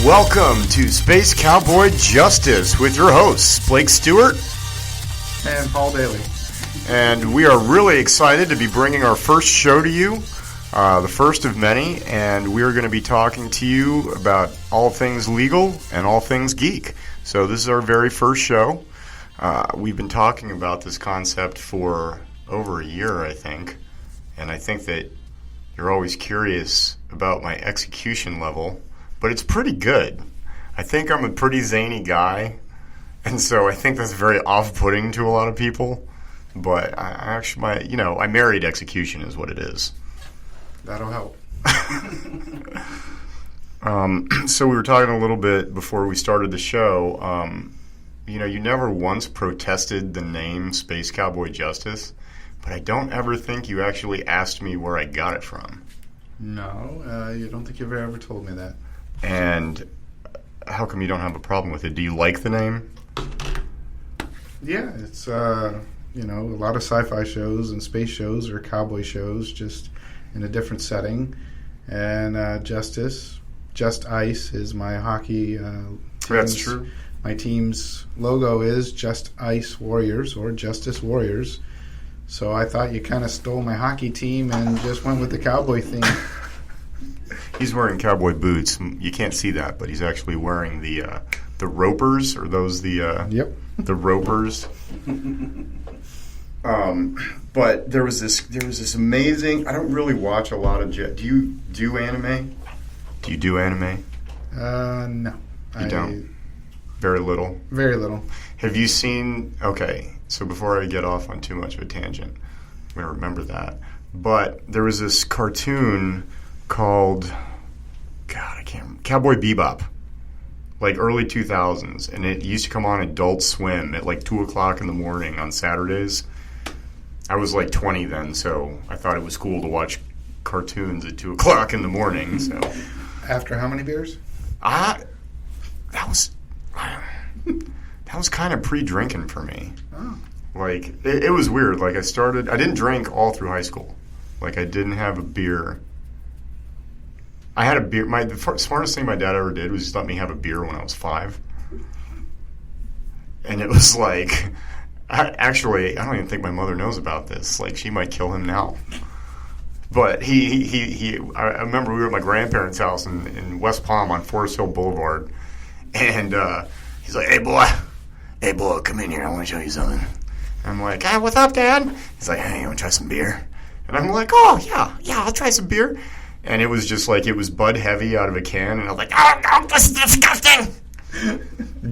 Welcome to Space Cowboy Justice with your hosts, Blake Stewart and Paul Daly. And we are really excited to be bringing our first show to you, the first of many, and we are going to be talking to you about all things legal and all things geek. So this is our very first show. We've been talking about this concept for over a year, I think, and I think that you're always curious about my execution level, but it's pretty good. I think I'm a pretty zany guy, and so I think that's very off-putting to a lot of people. But I actually, I married execution is what it is. That'll help. So we were talking a little bit before we started the show. You never once protested the name Space Cowboy Justice, but I don't ever think you actually asked me where I got it from. No, you don't think you've ever told me that. And how come you don't have a problem with it? Do you like the name? Yeah, it's, a lot of sci-fi shows and space shows or cowboy shows, just in a different setting. And Justice, Just Ice is my hockey That's true. My team's logo is Just Ice Warriors or Justice Warriors. So I thought you kind of stole my hockey team and just went with the cowboy theme. He's wearing cowboy boots. You can't see that, but he's actually wearing the ropers. Are those Yep. the ropers? But there was this amazing. I don't really watch a lot of. Do you do anime? Do you do anime? No. You don't. Very little. Very little. Have you seen? Okay, so before I get off on too much of a tangent, I'm gonna remember that. But there was this cartoon called, I can't remember, Cowboy Bebop, like early 2000s, and it used to come on Adult Swim at like 2 o'clock in the morning on Saturdays. I was like 20 then, so I thought it was cool to watch cartoons at 2 o'clock in the morning. So After how many beers? that was kind of pre-drinking for me. Oh. Like, it was weird. Like, I didn't drink all through high school. Like, I didn't have a beer. I had a beer. The smartest thing my dad ever did was just let me have a beer when I was 5. And it was like, I don't even think my mother knows about this. Like, she might kill him now. But I remember we were at my grandparents' house in West Palm on Forest Hill Boulevard. And he's like, hey, boy, come in here. I want to show you something. And I'm like, hey, what's up, Dad? He's like, hey, you want to try some beer? And I'm like, oh, yeah, I'll try some beer. And it was just like, it was Bud Heavy out of a can. And I was like, oh, no, this is disgusting.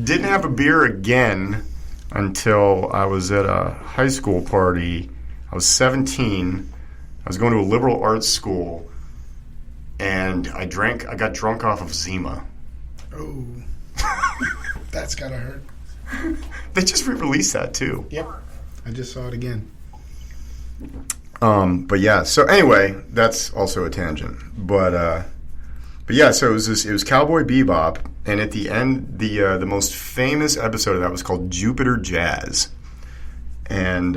Didn't have a beer again until I was at a high school party. I was 17. I was going to a liberal arts school. And I got drunk off of Zima. Oh. That's gotta hurt. They just re-released that too. Yep. I just saw it again. But yeah, so anyway, that's also a tangent. But yeah, so it was Cowboy Bebop, and at the end, the most famous episode of that was called Jupiter Jazz, and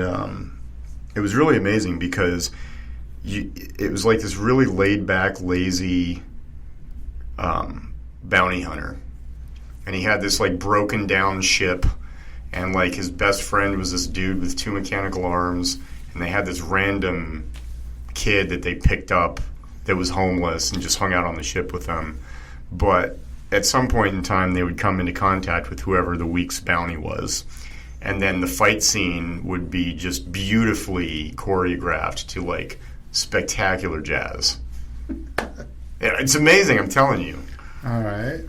it was really amazing because it was like this really laid back, lazy bounty hunter, and he had this like broken down ship, and like his best friend was this dude with 2 mechanical arms. And they had this random kid that they picked up that was homeless and just hung out on the ship with them. But at some point in time, they would come into contact with whoever the week's bounty was. And then the fight scene would be just beautifully choreographed to, like, spectacular jazz. Yeah, it's amazing, I'm telling you. All right.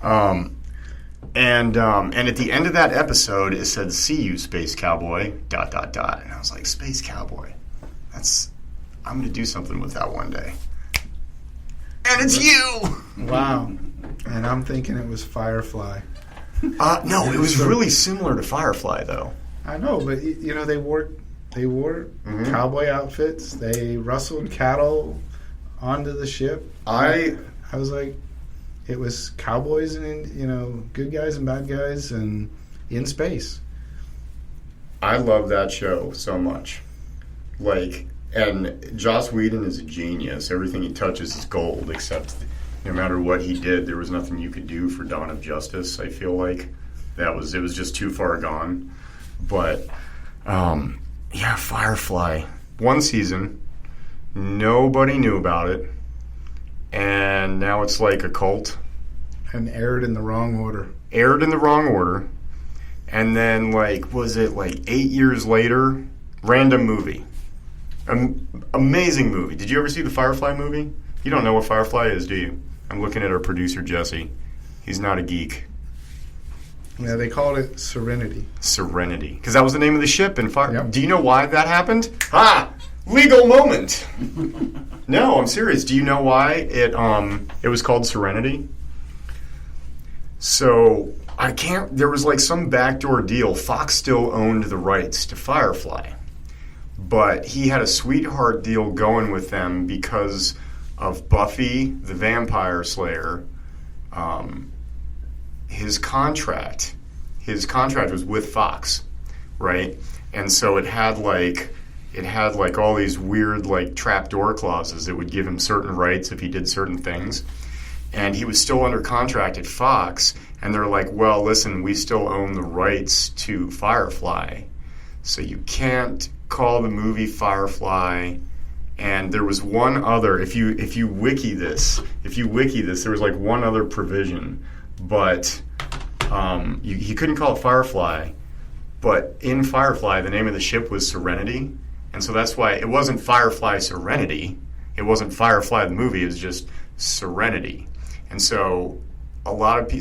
And at the end of that episode, it said, see you, Space Cowboy, ... And I was like, Space Cowboy. I'm going to do something with that one day. And it's you! Wow. And I'm thinking it was Firefly. No, it was really similar to Firefly, though. I know, but, they wore cowboy outfits. They rustled cattle onto the ship. I was like, it was cowboys and, good guys and bad guys and in space. I love that show so much. Like, and Joss Whedon is a genius. Everything he touches is gold, except No matter what he did, there was nothing you could do for Dawn of Justice. I feel like it was just too far gone. But yeah, Firefly, one season, nobody knew about it, and now it's like a cult. And aired in the wrong order. And then, like, was it like 8 years later? Random movie. Amazing movie. Did you ever see the Firefly movie? You don't know what Firefly is, do you? I'm looking at our producer, Jesse. He's not a geek. Yeah, they called it Serenity. Serenity. Because that was the name of the ship in Fire. Yep. Do you know why that happened? Legal moment. No, I'm serious. Do you know why it was called Serenity? So there was like some backdoor deal. Fox still owned the rights to Firefly, but he had a sweetheart deal going with them because of Buffy the Vampire Slayer. His contract was with Fox, right? And so it had like all these weird like trapdoor clauses that would give him certain rights if he did certain things. And he was still under contract at Fox, and they're like, well, listen, we still own the rights to Firefly, so you can't call the movie Firefly. And there was one other, if you wiki this, there was like one other provision, but he couldn't call it Firefly, but in Firefly, the name of the ship was Serenity, and so that's why it wasn't Firefly Serenity, it wasn't Firefly the movie, it was just Serenity. And so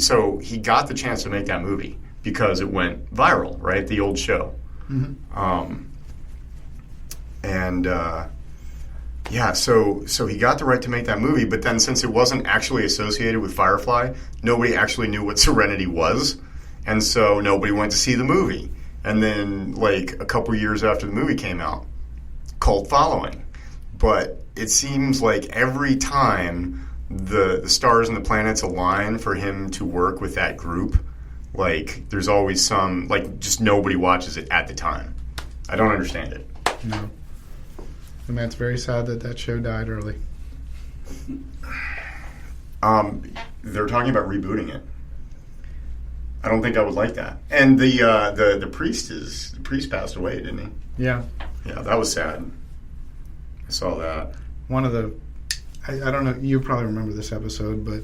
so he got the chance to make that movie because it went viral, right? The old show. Mm-hmm. So he got the right to make that movie, but then since it wasn't actually associated with Firefly, nobody actually knew what Serenity was, and so nobody went to see the movie. And then, like, a couple years after the movie came out, cult following. But it seems like every time the stars and the planets align for him to work with that group, like, there's always some, like, just nobody watches it at the time. I don't understand it. No. And that's very sad that show died early. They're talking about rebooting it. I don't think I would like that. And the priest passed away, didn't he? Yeah. Yeah, that was sad. I saw that. One of the, I don't know, you probably remember this episode, but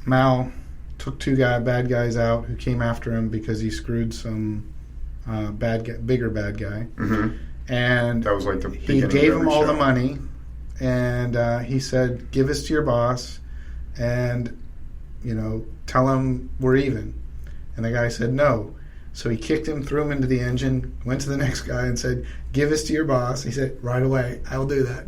Mal took bad guys out who came after him because he screwed some bigger bad guy. Mm-hmm. And that was like he gave him all the money, and he said, "Give this to your boss, and tell him we're even." And the guy said no. So he kicked him, threw him into the engine, went to the next guy and said, "Give this to your boss." He said, "Right away, I'll do that."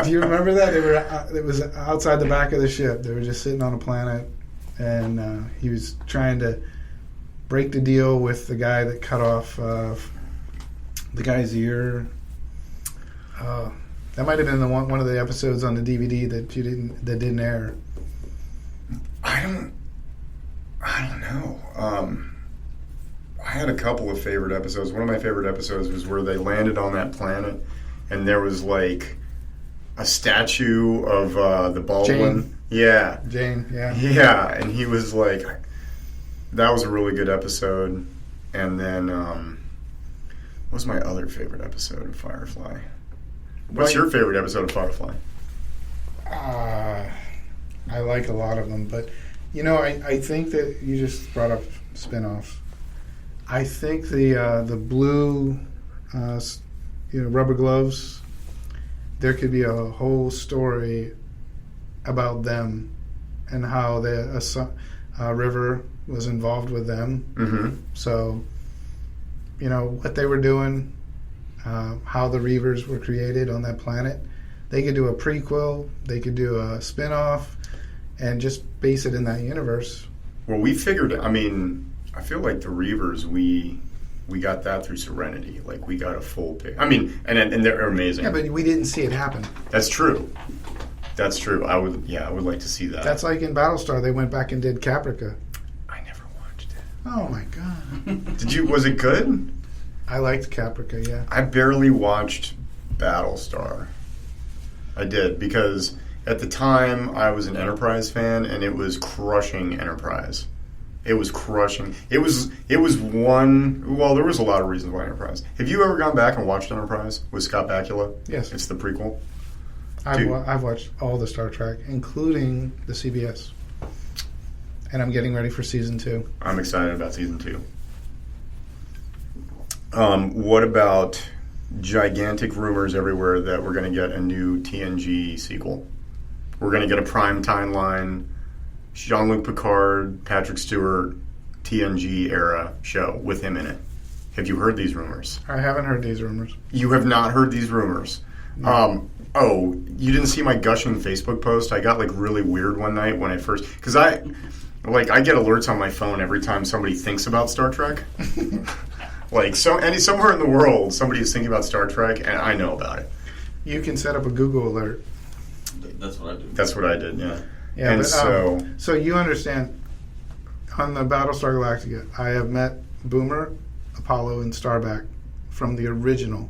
Do you remember that? It was outside the back of the ship. They were just sitting on a planet, and he was trying to break the deal with the guy that cut off the guy's ear. That might have been one of the episodes on the DVD that didn't air. I don't know. I had a couple of favorite episodes. One of my favorite episodes was where they landed on that planet, and there was like a statue of the Baldwin. Jane. Yeah. Jane. Yeah. Yeah, and he was like. That was a really good episode. And then, what was my other favorite episode of Firefly? What's your favorite episode of Firefly? I like a lot of them, but I think that you just brought up spinoffs. I think the blue, rubber gloves. There could be a whole story about them and how the River was involved with them. Mm-hmm. So, what they were doing, how the Reavers were created on that planet. They could do a prequel, they could do a spin-off, and just base it in that universe. Well, we figured, I feel like the Reavers, we got that through Serenity. Like, we got a full pick. And they're amazing. Yeah, but we didn't see it happen. That's true. That's true. I would like to see that. That's like in Battlestar, they went back and did Caprica. Oh my God! Was it good? I liked Caprica. Yeah. I barely watched Battlestar. I did, because at the time I was an Enterprise fan, and it was crushing Enterprise. It was crushing. It was one. Well, there was a lot of reasons why Enterprise. Have you ever gone back and watched Enterprise with Scott Bakula? Yes. It's the prequel. I've watched all the Star Trek, including the CBS. And I'm getting ready for season 2. I'm excited about season 2. What about gigantic rumors everywhere that we're going to get a new TNG sequel? We're going to get a prime timeline, Jean-Luc Picard, Patrick Stewart, TNG era show with him in it. Have you heard these rumors? I haven't heard these rumors. You have not heard these rumors? No. You didn't see my gushing Facebook post? I got like really weird one night when I first... Because I get alerts on my phone every time somebody thinks about Star Trek. Somewhere in the world, somebody is thinking about Star Trek, and I know about it. You can set up a Google alert. That's what I do. That's what I did, yeah. Yeah, and so you understand, on the Battlestar Galactica, I have met Boomer, Apollo, and Starback from the original.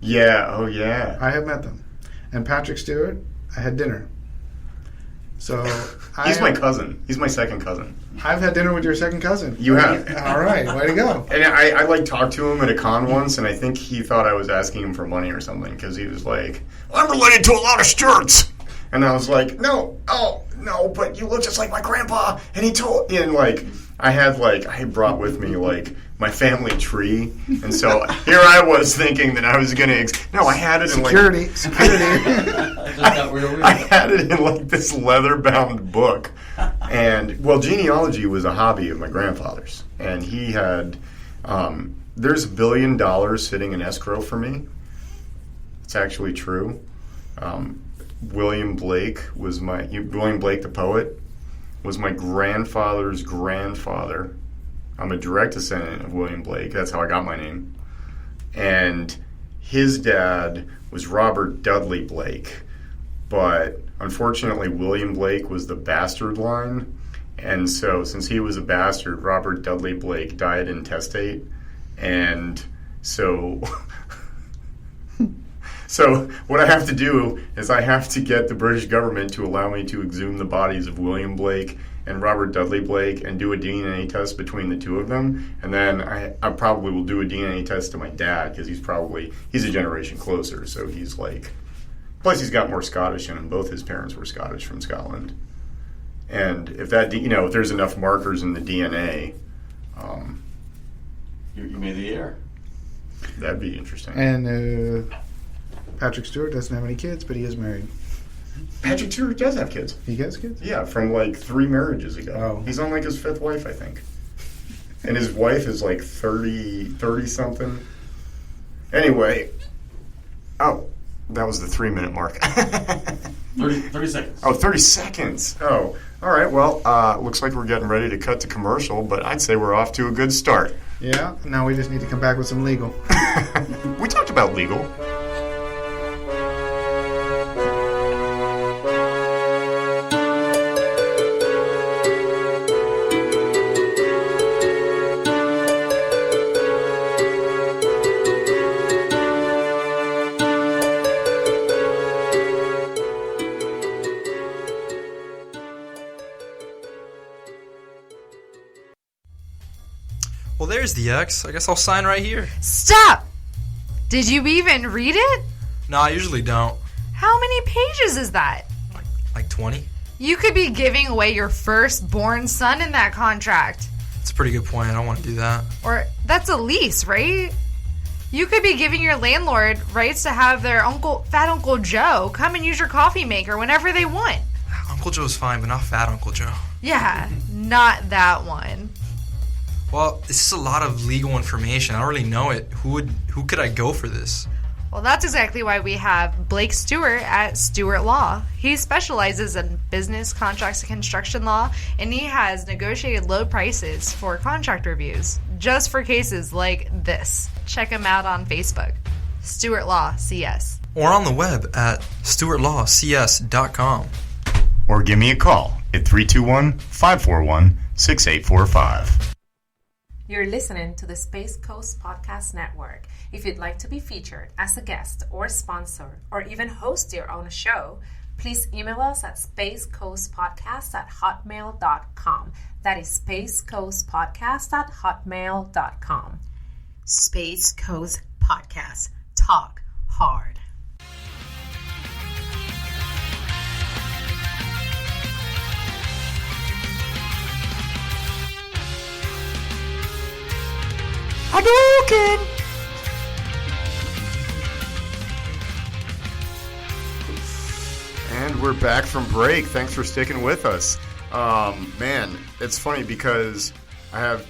Yeah, oh yeah. I have met them. And Patrick Stewart, I had dinner. So he's my cousin. He's my second cousin. I've had dinner with your second cousin. You have. All right, way to go. And I talked to him at a con once, and I think he thought I was asking him for money or something, because he was like, I'm related to a lot of Stewarts. And I was like, no, but you look just like my grandpa. And he told, and I had brought with me my family tree, and so here I was thinking that I was going to. No, I had it in security. I had it in this leather-bound book, and genealogy was a hobby of my grandfather's, and he had. There's $1 billion sitting in escrow for me. It's actually true. William Blake the poet was my grandfather's grandfather. I'm a direct descendant of William Blake. That's how I got my name. And his dad was Robert Dudley Blake. But unfortunately, William Blake was the bastard line. And so since he was a bastard, Robert Dudley Blake died intestate. And so... So what I have to do is I have to get the British government to allow me to exhume the bodies of William Blake and Robert Dudley Blake and do a DNA test between the two of them. And then I probably will do a DNA test to my dad, because he's a generation closer. So he's plus he's got more Scottish in him. Both his parents were Scottish from Scotland. And if that, if there's enough markers in the DNA, you made the air. That'd be interesting. And Patrick Stewart doesn't have any kids, but he is married. Patrick Stewart does have kids. He has kids? Yeah, from 3 marriages ago. Oh. He's on his 5th wife, I think. And his wife is 30 something. Anyway. Oh, that was the 3-minute mark. 30 seconds. Oh, 30 seconds. Oh, all right. Well, looks like we're getting ready to cut to commercial, but I'd say we're off to a good start. Yeah, now we just need to come back with some legal. We talked about legal. Well, there's the X. I guess I'll sign right here. Stop! Did you even read it? No, I usually don't. How many pages is that? Like 20? You could be giving away your firstborn son in that contract. That's a pretty good point. I don't want to do that. Or that's a lease, right? You could be giving your landlord rights to have their Fat Uncle Joe come and use your coffee maker whenever they want. Uncle Joe's fine, but not Fat Uncle Joe. Yeah, not that one. Well, this is a lot of legal information. I don't really know it. Who could I go for this? Well, that's exactly why we have Blake Stewart at Stewart Law. He specializes in business, contracts, and construction law, and he has negotiated low prices for contract reviews, just for cases like this. Check him out on Facebook, Stewart Law CS. Or on the web at stewartlawcs.com. Or give me a call at 321-541-6845. You're listening to the Space Coast Podcast Network. If you'd like to be featured as a guest or sponsor or even host your own show, please email us at spacecoastpodcast@hotmail.com. That is spacecoastpodcast@hotmail.com. Space Coast Podcast. Talk hard. Hadouken! And we're back from break. Thanks for sticking with us. Man, it's funny because I have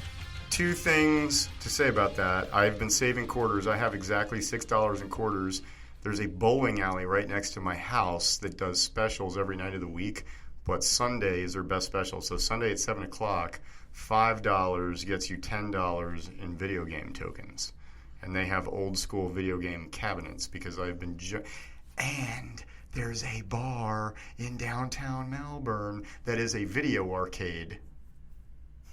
two things to say about that. I've been saving quarters. I have exactly $6 in quarters. There's a bowling alley right next to my house that does specials every night of the week, but Sunday is their best special. So Sunday at 7 o'clock, $5 gets you $10 in video game tokens. And they have old school video game cabinets because I've been... And there's a bar in downtown Melbourne that is a video arcade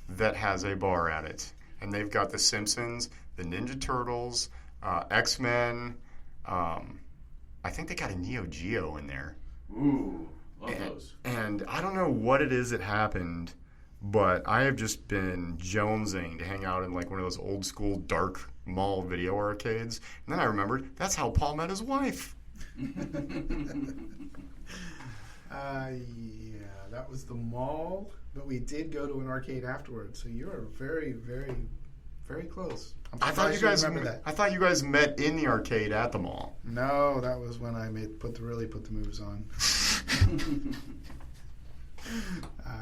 that has a bar at it. And they've got The Simpsons, the Ninja Turtles, X-Men. I think they got a Neo Geo in there. Ooh, love those. And I don't know what it is that happened, but I have just been jonesing to hang out in like one of those old school dark mall video arcades. And then I remembered that's how Paul met his wife. Yeah, that was the mall, but we did go to an arcade afterwards. So you are very, very, very close. I thought you guys met in the arcade at the mall. No, that was when I put the moves on.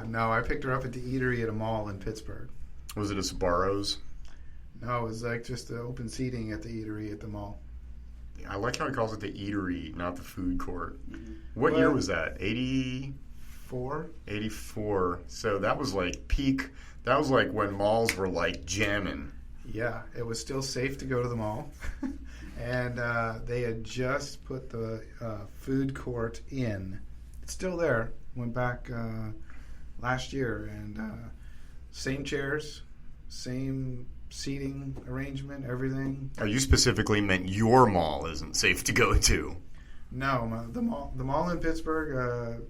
No, I picked her up at the eatery at a mall in Pittsburgh. Was it a Sbarro's? No, it was like just the open seating at the eatery at the mall. I like how he calls it the eatery, not the food court. What year was that? 84? 84. So that was like peak. That was like when malls were like jamming. Yeah, it was still safe to go to the mall. And they had just put the food court in. It's still there. Went back last year. And same chairs, same seating arrangement, everything. Oh, you specifically meant your mall isn't safe to go to. No, the mall in Pittsburgh,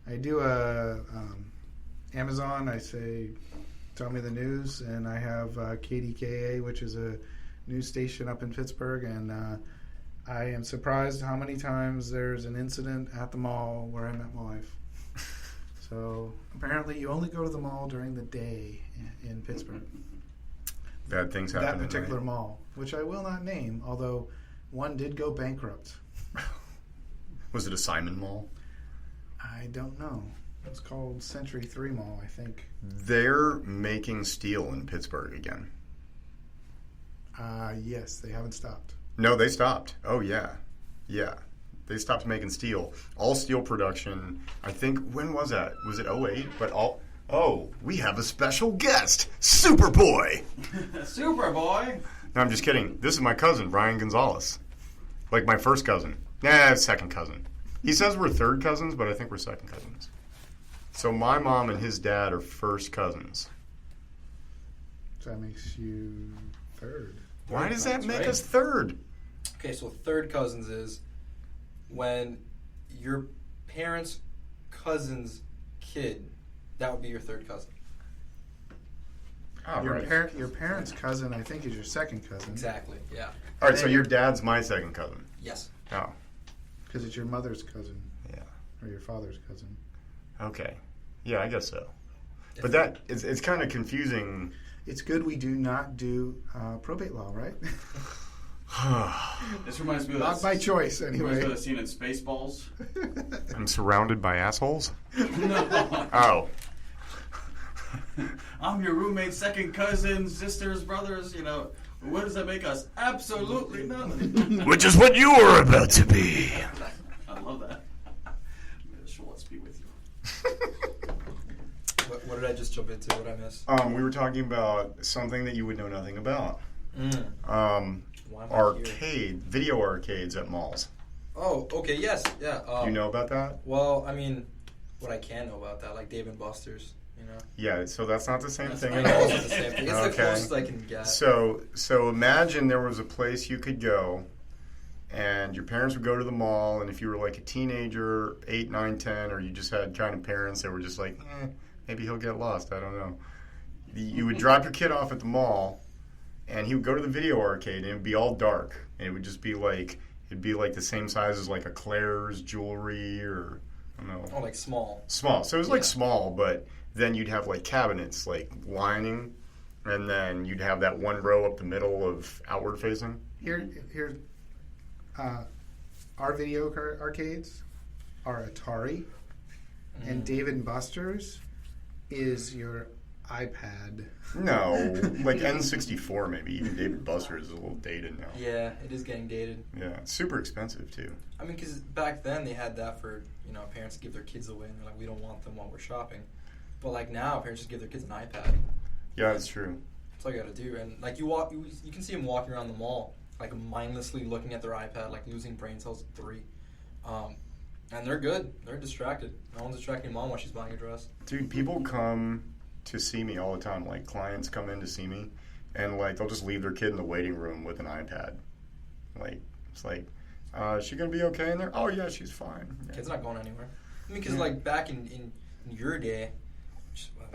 I do Amazon, I say, tell me the news, and I have KDKA, which is a news station up in Pittsburgh, and I am surprised how many times there's an incident at the mall where I met my wife. So apparently you only go to the mall during the day in Pittsburgh. Bad things happen. That particular mall, which I will not name, although one did go bankrupt. Was it a Simon Mall? I don't know. It's called Century 3 Mall, I think. They're making steel in Pittsburgh again. Yes, they haven't stopped. No, they stopped. Oh, yeah. Yeah. They stopped making steel. All steel production, I think, when was that? Was it 08? We have a special guest, Superboy. Superboy? No, I'm just kidding. This is my cousin, Brian Gonzalez. Like my first cousin. Second cousin. He says we're third cousins, but I think we're second cousins. So my mom and his dad are first cousins. So that makes you third. Why does that make us third? Okay, so third cousins is when your parents' cousin's kid, that would be your third cousin. Oh, Your parents' cousin, I think, is your second cousin. Exactly, yeah. All right, so your dad's my second cousin. Yes. Oh. Because it's your mother's cousin. Yeah. Or your father's cousin. Okay. Yeah, I guess so. But that it's kind of confusing. It's good we do not do probate law, right? This reminds me of Not by choice, anyway. Reminds me of the scene in Spaceballs. I'm surrounded by assholes? No. Oh. I'm your roommate's second cousin, sisters, brothers, What does that make us? Absolutely nothing. Which is what you were about to be. I love that. May the Schwartz be with you. What did I just jump into? What I missed? We were talking about something that you would know nothing about. Video arcades at malls. Oh, okay, yes, yeah. You know about that? Well, I mean, what I can know about that, like Dave & Buster's. You know. Yeah, so that's not the same thing I at know all. it's the same thing. It's the closest I can get. So imagine there was a place you could go, and your parents would go to the mall, and if you were like a teenager, 8, 9, 10, or you just had kind of parents that were just like, maybe he'll get lost, I don't know. You would drop your kid off at the mall, and he would go to the video arcade, and it would be all dark, and it would just be like, it'd be like the same size as like a Claire's jewelry, or I don't know. Oh, like small. Small. So it was like small, but then you'd have like cabinets, like lining, and then you'd have that one row up the middle of outward facing. Here's our video arcades are Atari, and Dave and Buster's is your iPad. No, like N64 maybe. Even David Buster's is a little dated now. Yeah, it is getting dated. Yeah, it's super expensive too. I mean, because back then they had that for, parents to give their kids away, and they're like, we don't want them while we're shopping. But like now, parents just give their kids an iPad. Yeah, that's true. That's all you got to do. And like you can see them walking around the mall, like mindlessly looking at their iPad, like losing brain cells at 3. And they're good. They're distracted. No one's distracting mom while she's buying a dress. Dude, people come to see me all the time. Like clients come in to see me, and like they'll just leave their kid in the waiting room with an iPad. Like it's like, is she gonna be okay in there? Oh yeah, she's fine. Yeah. Kid's not going anywhere. I mean, because like back in your day.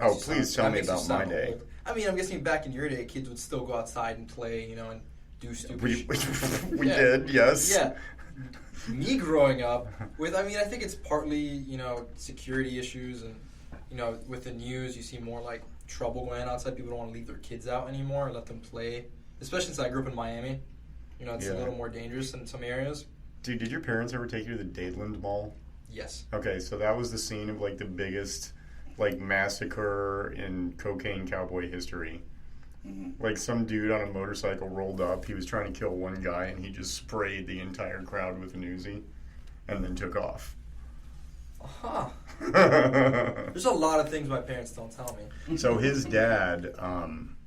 Oh, please tell me about my day. Old. I mean, I'm guessing back in your day, kids would still go outside and play, and do stupid shit. We did, yes. Yeah. Me growing up I think it's partly, security issues and, with the news, you see more like trouble going on outside. People don't want to leave their kids out anymore and let them play. Especially since I grew up in Miami. It's a little more dangerous in some areas. Dude, did your parents ever take you to the Dadeland Mall? Yes. Okay, so that was the scene of like the biggest like massacre in cocaine cowboy history. Mm-hmm. Like some dude on a motorcycle rolled up. He was trying to kill one guy, and he just sprayed the entire crowd with an Uzi, and then took off. Huh. There's a lot of things my parents don't tell me. So his dad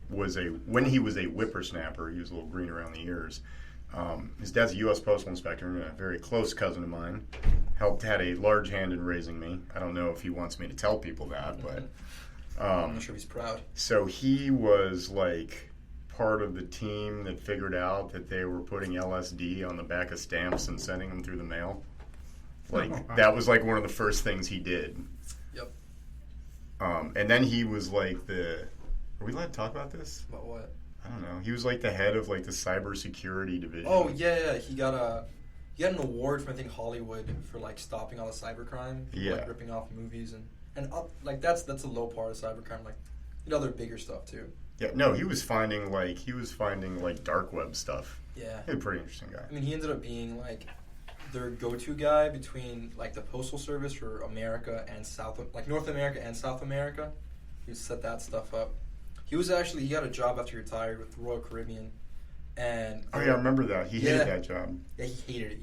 when he was a whippersnapper, he was a little green around the ears. His dad's a U.S. Postal Inspector and a very close cousin of mine. Had a large hand in raising me. I don't know if he wants me to tell people that, but I'm not sure he's proud. So he was like part of the team that figured out that they were putting LSD on the back of stamps and sending them through the mail. Like that was like one of the first things he did. Yep. And then he was like are we allowed to talk about this? About what? I don't know. He was like the head of like the cybersecurity division. Oh yeah. He got an award from I think Hollywood for like stopping all the cybercrime. Yeah. Like ripping off movies and like that's a low part of cybercrime. Like other bigger stuff too. Yeah. No, he was finding like dark web stuff. Yeah. He's a pretty interesting guy. I mean, he ended up being like their go-to guy between like the postal service for America and North America and South America. He set that stuff up. He got a job after he retired with the Royal Caribbean, and I remember that. He hated that job. Yeah, he hated it.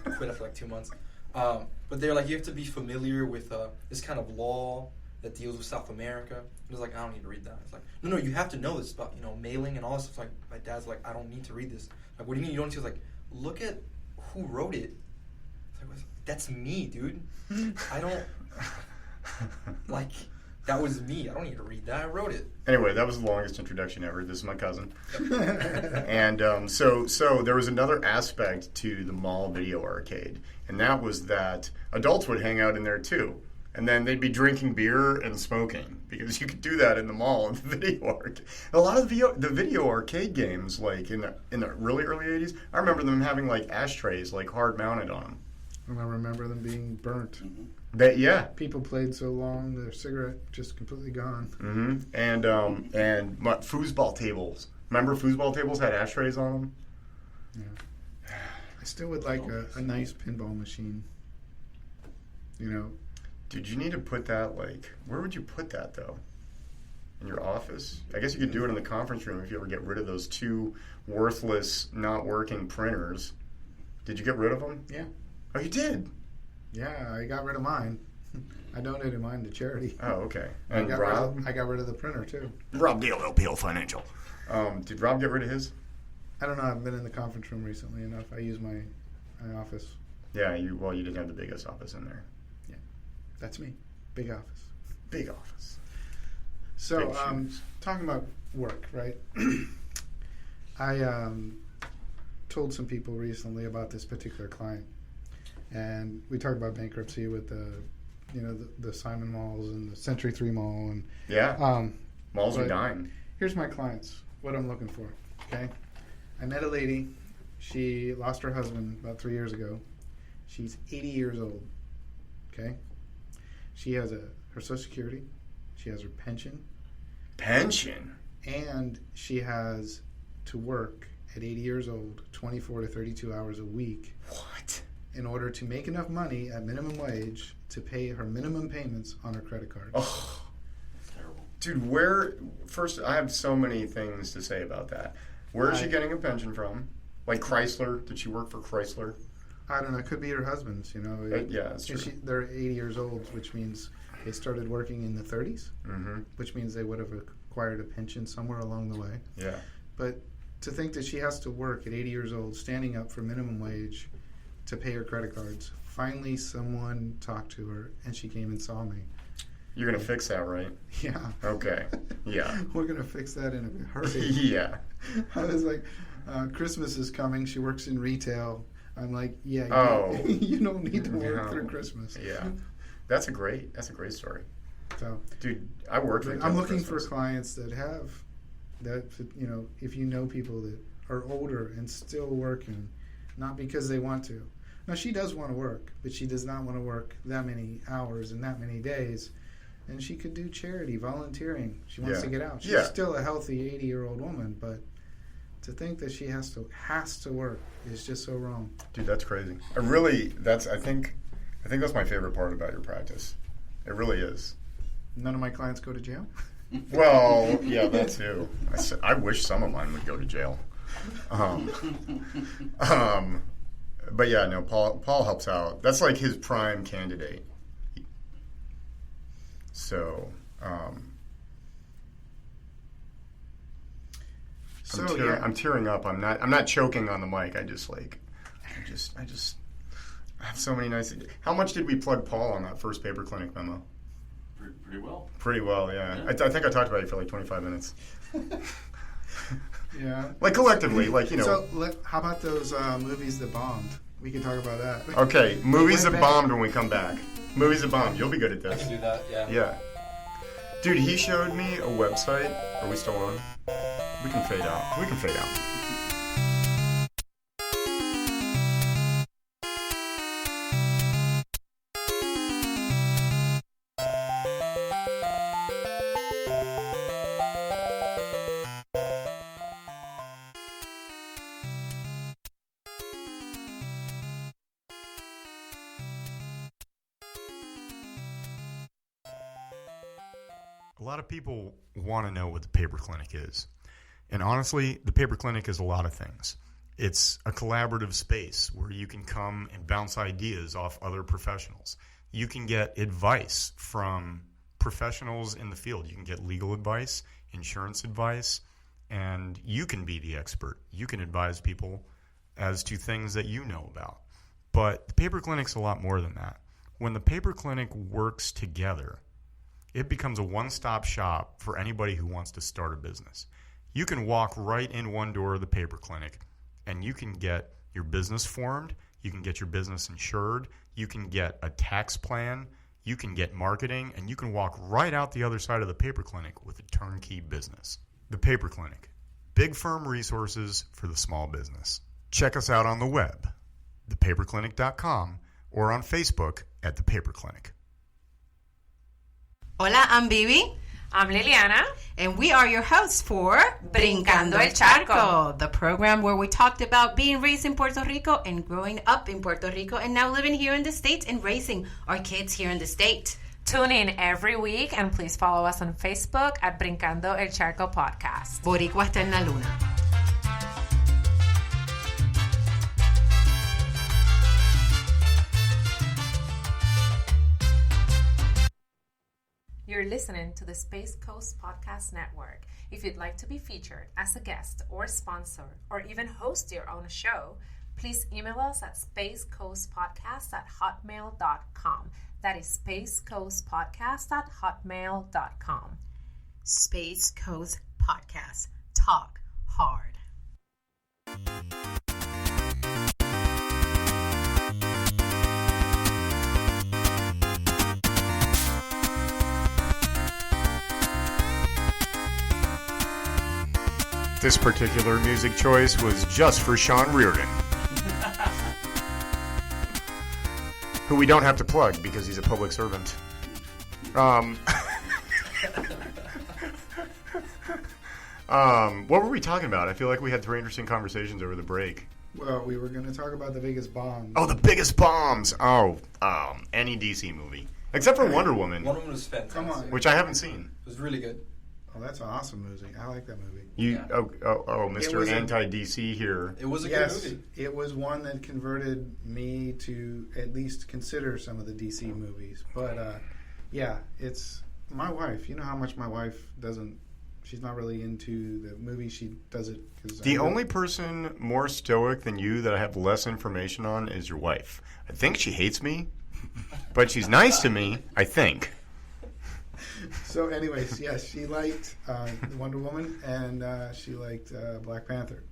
He quit after like 2 months. But they're like, you have to be familiar with this kind of law that deals with South America. And I was like, I don't need to read that. It's like, no, you have to know this about mailing and all this stuff. Like my dad's like, I don't need to read this. Like, what do you mean you don't need to? Like, look at who wrote it. It's like, that's me, dude. I don't like. That was me. I don't need to read that. I wrote it. Anyway, that was the longest introduction ever. This is my cousin. And so there was another aspect to the mall video arcade, and that was that adults would hang out in there too. And then they'd be drinking beer and smoking, because you could do that in the mall in the video arcade. A lot of the video arcade games, like in the really early 80s, I remember them having like ashtrays like hard mounted on them. And I remember them being burnt. Mm-hmm. People played so long, their cigarette just completely gone. Mm-hmm. And foosball tables. Remember foosball tables had ashtrays on them? Yeah. I still would like a nice pinball machine. Dude, you need to put that where would you put that though? In your office? I guess you could do it in the conference room if you ever get rid of those 2 worthless, not working printers. Did you get rid of them? Yeah. Oh, you did? Yeah, I got rid of mine. I donated mine to charity. Oh, okay. And Rob? I got rid of the printer, too. Rob Deal, LPL Financial. Did Rob get rid of his? I don't know. I haven't been in the conference room recently enough. I use my office. Yeah, you didn't have the biggest office in there. Yeah. That's me. Big office. Big office. So, talking about work, right? I told some people recently about this particular client, and we talked about bankruptcy with the Simon Malls and the Century 3 Mall, and malls are dying. Here's my clients. What I'm looking for. Okay, I met a lady. She lost her husband about 3 years ago. She's 80 years old. Okay, she has her Social Security. She has her pension. Pension? And she has to work at 80 years old, 24 to 32 hours a week. What? In order to make enough money at minimum wage to pay her minimum payments on her credit card. Oh, terrible. Dude, first, I have so many things to say about that. Where is she getting a pension from? Like Chrysler? Did she work for Chrysler? I don't know. It could be her husband's, Yeah, that's true. They're 80 years old, which means they started working in the 30s, which means they would have acquired a pension somewhere along the way. Yeah. But to think that she has to work at 80 years old, standing up for minimum wage to pay her credit cards. Finally, someone talked to her, and she came and saw me. You're going to fix that, right? Yeah. Okay. Yeah. We're going to fix that in a hurry. Yeah. I was like, Christmas is coming. She works in retail. I'm like, yeah, you don't need to work through Christmas. Yeah. That's a great story. So, dude, I worked for I'm looking for clients that have that, if you know people that are older and still working, not because they want to. Now, she does want to work, but she does not want to work that many hours and that many days. And she could do charity, volunteering. She wants to get out. She's still a healthy 80-year-old woman, but to think that she has to work is just so wrong. Dude, that's crazy. I think that's my favorite part about your practice. It really is. None of my clients go to jail? Well, yeah, that too. I wish some of mine would go to jail. But yeah, no, Paul helps out. That's like his prime candidate. So, I'm tearing up. I'm not choking on the mic. I have so many nice. How much did we plug Paul on that first paper clinic memo? Pretty well. Pretty well, yeah. I think I talked about it for like 25 minutes. Yeah. Like collectively, So, how about those movies that bombed? We can talk about that. Okay, movies that bombed when we come back. Movies that bombed. You'll be good at this. I can do that, yeah. Yeah. Dude, he showed me a website. Are we still on? We can fade out. A lot of people want to know what the paper clinic is. And honestly, the paper clinic is a lot of things. It's a collaborative space where you can come and bounce ideas off other professionals. You can get advice from professionals in the field. You can get legal advice, insurance advice, and you can be the expert. You can advise people as to things that you know about. But the paper clinic's a lot more than that. When the paper clinic works together, it becomes a one-stop shop for anybody who wants to start a business. You can walk right in one door of the paper clinic, and you can get your business formed, you can get your business insured, you can get a tax plan, you can get marketing, and you can walk right out the other side of the paper clinic with a turnkey business. The Paper Clinic. Big firm resources for the small business. Check us out on the web, thepaperclinic.com, or on Facebook at The Paper Clinic. Hola, I'm Bibi. I'm Liliana. And we are your hosts for Brincando el Charco, the program where we talked about being raised in Puerto Rico and growing up in Puerto Rico and now living here in the States and raising our kids here in the state. Tune in every week and please follow us on Facebook at Brincando el Charco Podcast. Boricua está en la luna. You're listening to the Space Coast Podcast Network. If you'd like to be featured as a guest or sponsor or even host your own show, please email us at spacecoastpodcast@hotmail.com. That is spacecoastpodcast@hotmail.com. Space Coast Podcast. Talk hard. This particular music choice was just for Sean Reardon, who we don't have to plug because he's a public servant. What were we talking about? I feel like we had 3 interesting conversations over the break. Well, we were going to talk about the biggest bombs. Oh, the biggest bombs! Any DC movie. Except for Wonder Woman. Wonder Woman was fantastic. Come on. Which I haven't seen. It was really good. Oh, that's an awesome movie. I like that movie. Mr. Anti-DC here. It was a good movie. It was one that converted me to at least consider some of the DC movies. But, it's my wife. You know how much my wife doesn't... She's not really into the movie. She does it because... The only person more stoic than you that I have less information on is your wife. I think she hates me, but she's nice to me, I think. So anyways, yes, she liked Wonder Woman, and she liked Black Panther.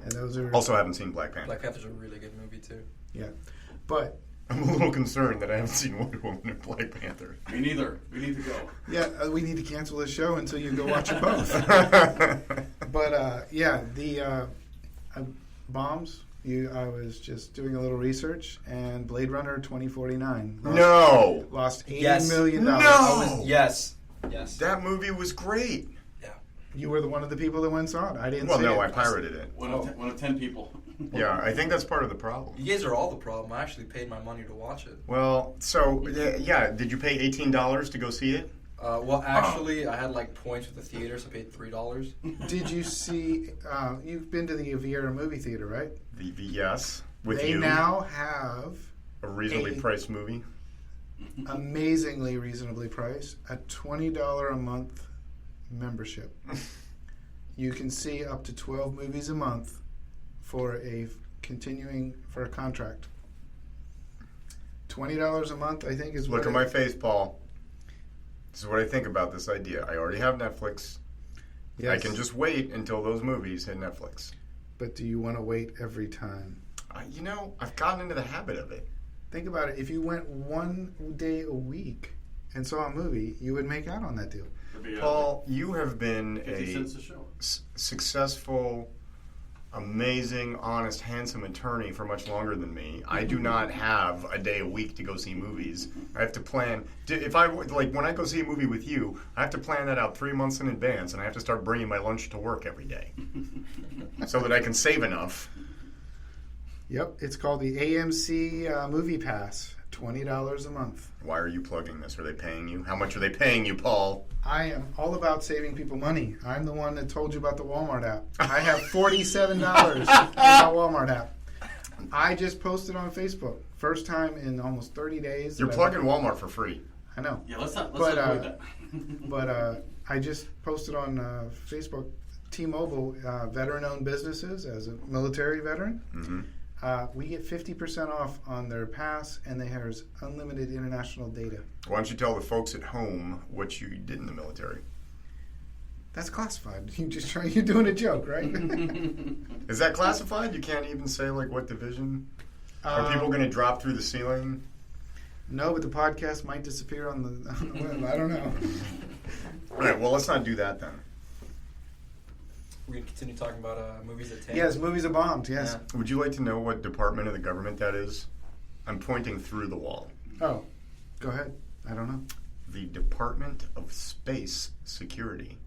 And those are... Also, I haven't seen Black Panther. Black Panther's a really good movie, too. Yeah. But... I'm a little concerned that I haven't seen Wonder Woman and Black Panther. Me neither. We need to go. Yeah, we need to cancel the show until you go watch them both. But, the bombs... I was just doing a little research, and Blade Runner 2049 lost $80 million. No! Yes. That movie was great. Yeah. You were one of the people that went and saw it. I didn't see it. Well, no, I pirated it. One of 10 people. Yeah, I think that's part of the problem. You guys are all the problem. I actually paid my money to watch it. Well, so, did you pay $18 to go see it? I had points with the theater, so I paid $3. Did you see? You've been to the Viera movie theater, right? Yes. They now have a reasonably priced movie. Amazingly reasonably priced. A $20 a month membership. You can see up to 12 movies a month for a contract. $20 a month, I think, is what. Look at my face, Paul. This is what I think about this idea. I already have Netflix. Yes. I can just wait until those movies hit Netflix. But do you want to wait every time? I've gotten into the habit of it. Think about it. If you went one day a week and saw a movie, you would make out on that deal. Paul, you have been 50 cents a show. Successful, amazing, honest, handsome attorney for much longer than me. I do not have a day a week to go see movies. I have to plan. When I go see a movie with you, I have to plan that out 3 months in advance, and I have to start bringing my lunch to work every day so that I can save enough. Yep, it's called the AMC Movie Pass. $20 a month. Why are you plugging this? Are they paying you? How much are they paying you, Paul? I am all about saving people money. I'm the one that told you about the Walmart app. I have $47 in my Walmart app. I just posted on Facebook. First time in almost 30 days. You're plugging Walmart for free. I know. Yeah, let's not avoid that. But I just posted on Facebook, T-Mobile, veteran-owned businesses as a military veteran. Mm-hmm. We get 50% off on their pass, and they have unlimited international data. Why don't you tell the folks at home what you did in the military? That's classified. You're doing a joke, right? Is that classified? You can't even say what division? Are people going to drop through the ceiling? No, but the podcast might disappear on the web. I don't know. All right. Well, let's not do that then. We're going to continue talking about movies at 10. Yes, movies are bombed, yes. Yeah. Would you like to know what department of the government that is? I'm pointing through the wall. Oh, go ahead. I don't know. The Department of Space Security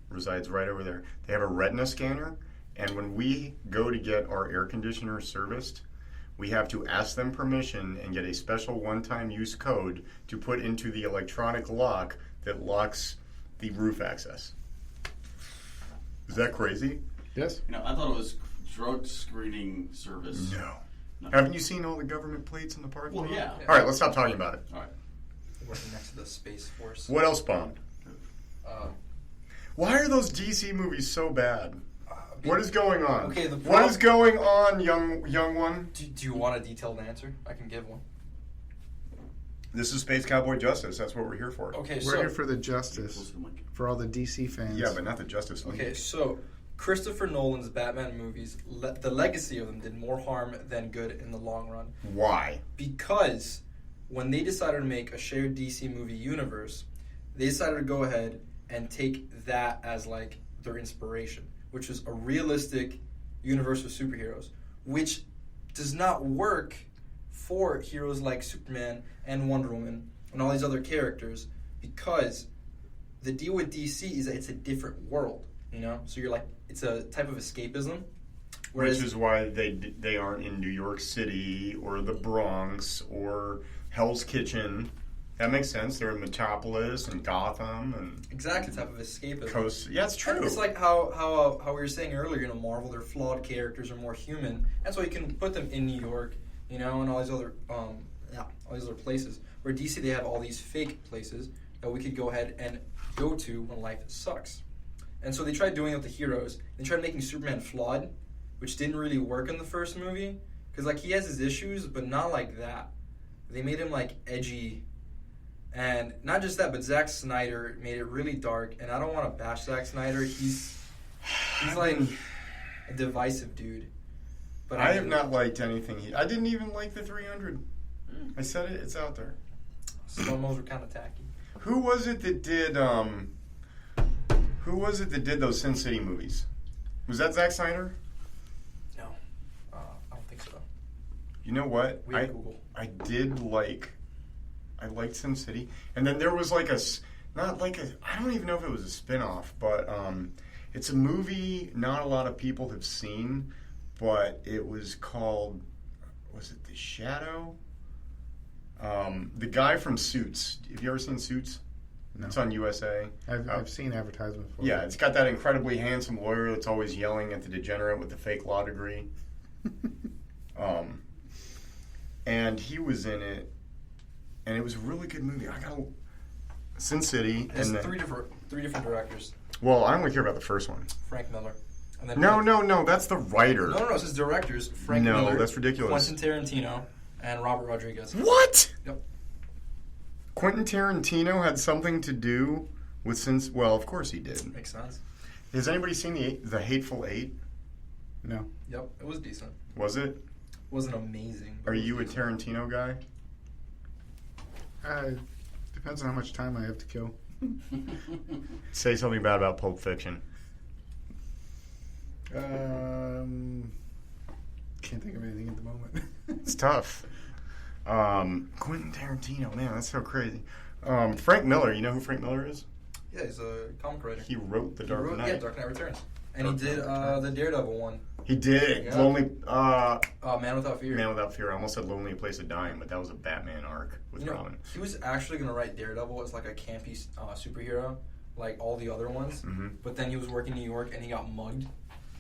resides right over there. They have a retina scanner, and when we go to get our air conditioner serviced, we have to ask them permission and get a special one-time use code to put into the electronic lock that locks the roof access. Is that crazy? Yes. I thought it was drug screening service. No. Haven't you seen all the government plates in the parking lot? Well, yeah. All right, let's stop talking about it. All right. Working next to the Space Force. What else bombed? Why are those DC movies so bad? What is going on? Okay, what is going on, young one? Do you want a detailed answer? I can give one. This is Space Cowboy Justice. That's what we're here for. Okay, We're so here for the justice, for all the DC fans. Yeah, but not the Justice League. okay, so Christopher Nolan's Batman movies, the legacy of them did more harm than good in the long run. Why? Because when they decided to make a shared DC movie universe, they decided to go ahead and take that as like their inspiration, which was a realistic universe of superheroes, which does not work for heroes like Superman and Wonder Woman and all these other characters, because the deal with DC is that it's a different world, you know? So you're like, it's a type of escapism. Which is why they aren't in New York City or the Bronx or Hell's Kitchen. That makes sense. They're in Metropolis and Gotham and exactly type of escapism. Coast. Yeah, it's true. And it's like how we were saying earlier, you know, Marvel, their flawed characters are more human. That's why you can put them in New York, you know, and all these other places. Where DC, they have all these fake places that we could go ahead and go to when life sucks. And so they tried doing it with the heroes. They tried making Superman flawed, which didn't really work in the first movie, because like he has his issues, but not like that. They made him like edgy. And not just that, but Zack Snyder made it really dark. And I don't want to bash Zack Snyder. He's like a divisive dude. But I have not liked anything. I didn't even like the 300. I said it. It's out there. Slow-mos were kind of tacky. Who was it that did? Who was it that did those Sin City movies? Was that Zack Snyder? No, I don't think so. You know what? We have Google. I did like. I liked Sin City, and then there was like I don't even know if it was a spin-off, but it's a movie not a lot of people have seen, but it was called, was it The Shadow? The guy from Suits. Have you ever seen Suits? No. It's on USA. I've seen advertisements for it. Yeah, it's got that incredibly handsome lawyer that's always yelling at the degenerate with the fake law degree. And he was in it. And it was a really good movie. Sin City. There's three different directors. Well, I only care about the first one. Frank Miller. And then No, that's the writer. No, it says directors. Frank Miller. No, that's ridiculous. Quentin Tarantino and Robert Rodriguez. What? Yep. Quentin Tarantino had something to do with Well, of course he did. Makes sense. Has anybody seen the Hateful Eight? No. Yep, it was decent. Was it? Wasn't amazing. Are you a Tarantino guy? Depends on how much time I have to kill. Say something bad about Pulp Fiction. Can't think of anything at the moment. It's tough. Quentin Tarantino, man, that's so crazy. Frank Miller, you know who Frank Miller is? Yeah, he's a comic writer. He wrote The Dark Knight. Yeah, Dark Knight Returns. And he did the Daredevil one. He did. Yeah. Lonely. Man Without Fear. Man Without Fear. I almost said Lonely Place of Dying, but that was a Batman arc with Robin. He was actually going to write Daredevil as like a campy superhero, like all the other ones. Mm-hmm. But then he was working in New York and he got mugged.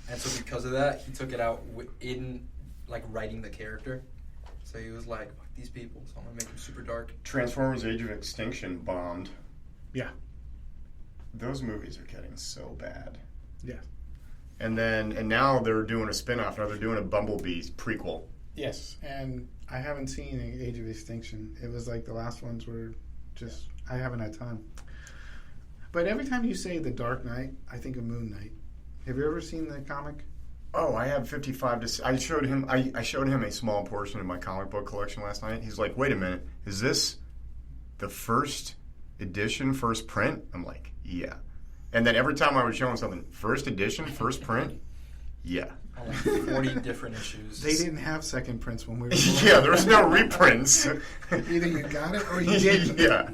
And so because of that, he took it out in like writing the character. So he was like, fuck these people, so I'm going to make them super dark. Transformers Age of Extinction bombed. Yeah. Those movies are getting so bad. Yeah. And now they're doing a spin-off. Now they're doing a Bumblebee prequel. Yes, and I haven't seen Age of Extinction. It was like the last ones were just, I haven't had time. But every time you say The Dark Knight, I think of Moon Knight. Have you ever seen the comic? Oh, I have 55 to... I showed him a small portion of my comic book collection last night. He's like, wait a minute, is this the first edition, first print? I'm like, yeah. And then every time I would show him something, first edition, first print? Yeah. Like 40 different issues. They didn't have second prints when we were Yeah, there was no reprints. Either you got it or you didn't. Yeah.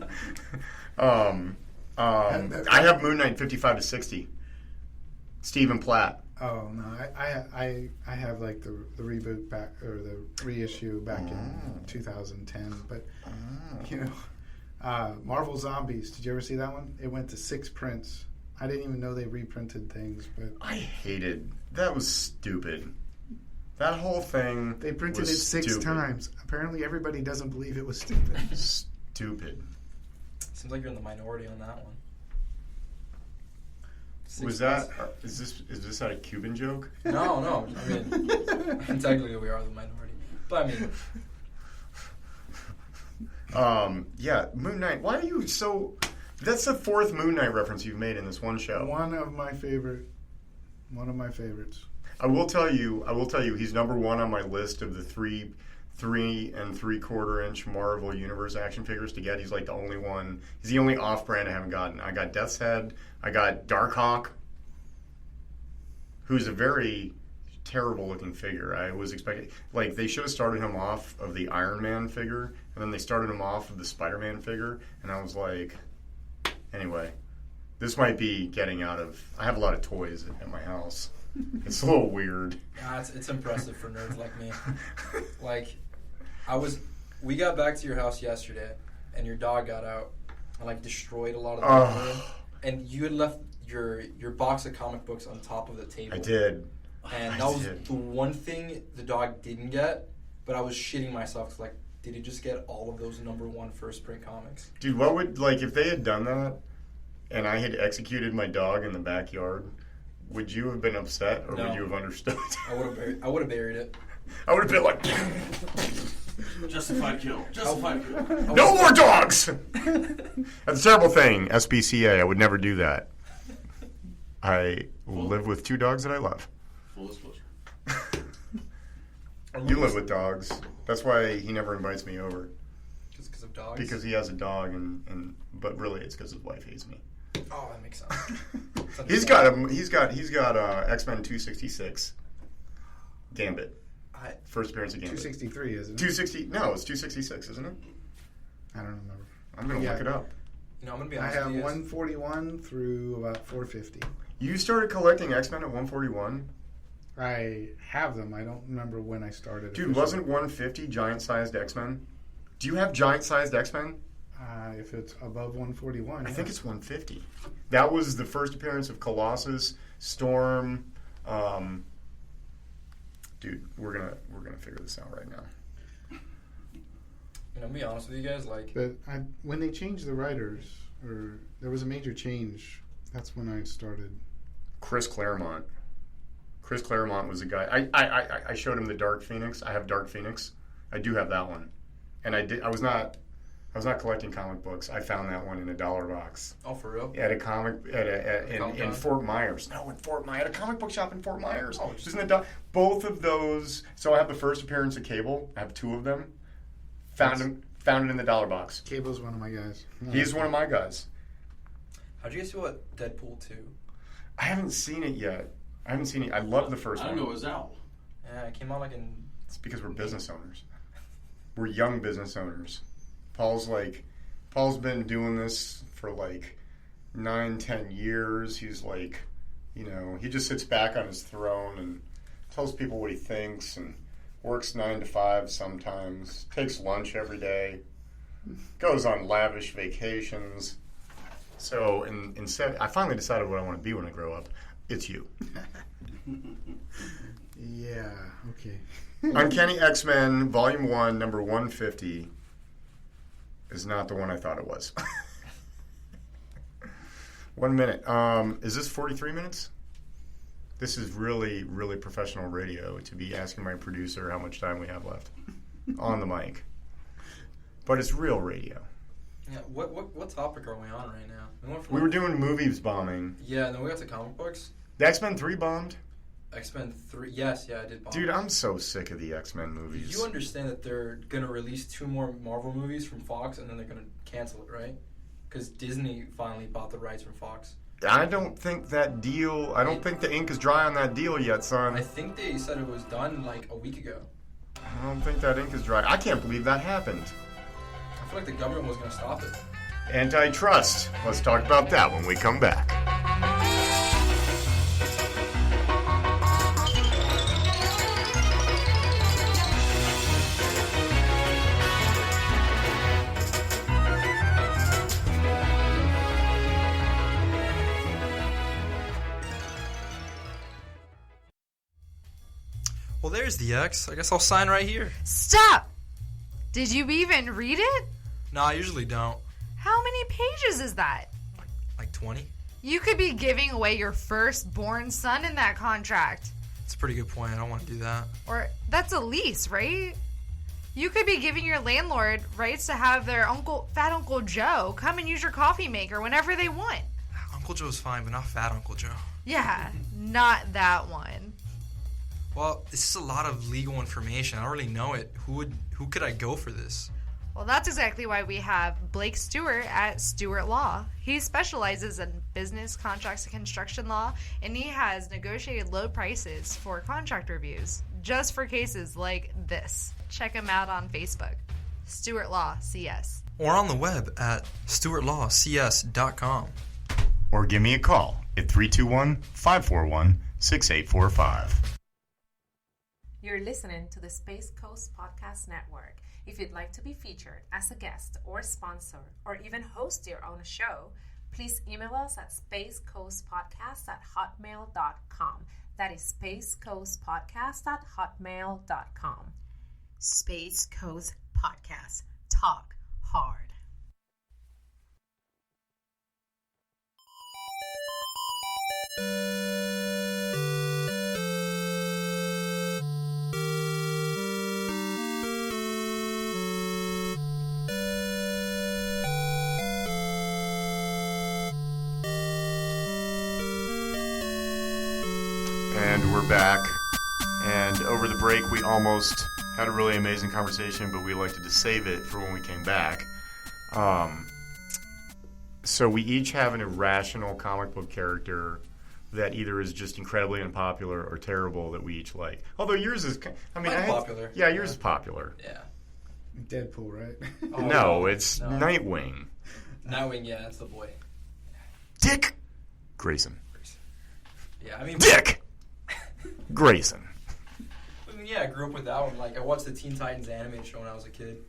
I have Moon Knight 55 to 60. Stephen Platt. Oh no, I have like the reboot back or the reissue back in 2010. But you know, Marvel Zombies. Did you ever see that one? It went to 6 prints. I didn't even know they reprinted things, but I hated that. Was stupid. That whole thing. They printed it 6 stupid. times. Apparently, everybody doesn't believe it was stupid. Stupid. Seems like you're in the minority on that one. Was that? Is this not a Cuban joke? No. I mean, technically we are the minority, but I mean, Yeah, Moon Knight. Why are you so... That's the fourth Moon Knight reference you've made in this one show. One of my favorites. I will tell you, he's number one on my list of the 3 3.75 inch Marvel Universe action figures to get. He's like the only one. He's the only off-brand I haven't gotten. I got Death's Head. I got Darkhawk, who's a very terrible-looking figure. I was expecting, like, they should have started him off of the Iron Man figure, and then they started him off of the Spider-Man figure, and I was like, anyway, this might be getting out of... I have a lot of toys at my house. It's a little weird. Nah, it's impressive for nerds like me. Like, we got back to your house yesterday, and your dog got out and like destroyed a lot of the room. And you had left your box of comic books on top of the table. I did. And that was the one thing the dog didn't get, but I was shitting myself 'cause, like, did he just get all of those number one first print comics? Dude, what would, like, if they had done that and I had executed my dog in the backyard, would you have been upset or would you have understood? I would have buried it. I would have been like, Justified kill. Justified kill. no more dogs! That's a terrible thing, SPCA. I would never do that. I live with 2 dogs that I love. Full disclosure. You live with dogs. That's why he never invites me over. Just because of dogs? Because he has a dog, but really it's because his wife hates me. Oh, that makes sense. He's got X-Men 266. Gambit. First appearance of Gambit. 263, isn't it? 260. No, it's 266, isn't it? I don't remember. I'm gonna look it up. You know, I'm gonna be I honest have with you. 141 through about 450. You started collecting X-Men at 141? I have them. I don't remember when I started. Dude, wasn't 150 giant-sized X-Men? Do you have giant-sized X-Men? If it's above 141, I think it's 150. That was the first appearance of Colossus, Storm. Dude, we're gonna figure this out right now. I'm gonna be honest with you guys, like. But when they changed the writers, or there was a major change, that's when I started. Chris Claremont. Chris Claremont was a guy. I showed him the Dark Phoenix. I have Dark Phoenix. I do have that one, and I was not collecting comic books. I found that one in a $1 box. Oh, for real? At a comic in Fort Myers. No, in Fort Myers. At a comic book shop in Fort Myers. Oh, just in the both of those. So I have the first appearance of Cable. I have 2 of them. Found it in the $1 box. Cable's one of my guys. He's one of my guys. How'd you guys feel about Deadpool 2? I haven't seen it yet. I love the first one. I don't know it was out. Yeah, it came out like in... It's because we're business owners. We're young business owners. Paul's been doing this for like 9-10 years. He's like, he just sits back on his throne and tells people what he thinks and works 9 to 5 sometimes, takes lunch every day, goes on lavish vacations. So instead, I finally decided what I want to be when I grow up. It's you. Yeah, okay. Uncanny X-Men, Volume 1, number 150, is not the one I thought it was. 1 minute. Is this 43 minutes? This is really, really professional radio to be asking my producer how much time we have left on the mic. But it's real radio. Yeah, what topic are we on right now? We were doing movies bombing. Yeah, and then we got to comic books. The X-Men 3 bombed? X-Men 3, yes, yeah, I did bomb. Dude, I'm so sick of the X-Men movies. You understand that they're going to release 2 more Marvel movies from Fox, and then they're going to cancel it, right? Because Disney finally bought the rights from Fox. I don't think the ink is dry on that deal yet, son. I think they said it was done like a week ago. I don't think that ink is dry. I can't believe that happened. I feel like the government was going to stop it. Antitrust. Let's talk about that when we come back. Well, there's the X. I guess I'll sign right here. Stop! Did you even read it? No, I usually don't. How many pages is that? Like 20? You could be giving away your firstborn son in that contract. It's a pretty good point. I don't want to do that. Or that's a lease, right? You could be giving your landlord rights to have their Fat Uncle Joe come and use your coffee maker whenever they want. Uncle Joe's fine, but not Fat Uncle Joe. Yeah, not that one. Well, this is a lot of legal information. I don't really know it. Who could I go for this? Well, that's exactly why we have Blake Stewart at Stewart Law. He specializes in business, contracts, and construction law, and he has negotiated low prices for contract reviews, just for cases like this. Check him out on Facebook, Stewart Law CS. Or on the web at stewartlawcs.com. Or give me a call at 321-541-6845. You're listening to the Space Coast Podcast Network. If you'd like to be featured as a guest or sponsor or even host your own show, please email us at spacecoastpodcast@hotmail.com. That is spacecoastpodcast@hotmail.com. Space Coast Podcast. Talk hard. And we're back. And over the break, we almost had a really amazing conversation, but we elected to save it for when we came back. So we each have an irrational comic book character that either is just incredibly unpopular or terrible that we each like. Although yours is, Popular. Yeah, yours is popular. Yeah. Deadpool, right? Oh, No, it's Nightwing. Nightwing, yeah, that's the boy. Dick Grayson. Yeah, I mean... Dick Grayson. I mean, yeah, I grew up with that one. Like, I watched the Teen Titans animated show when I was a kid.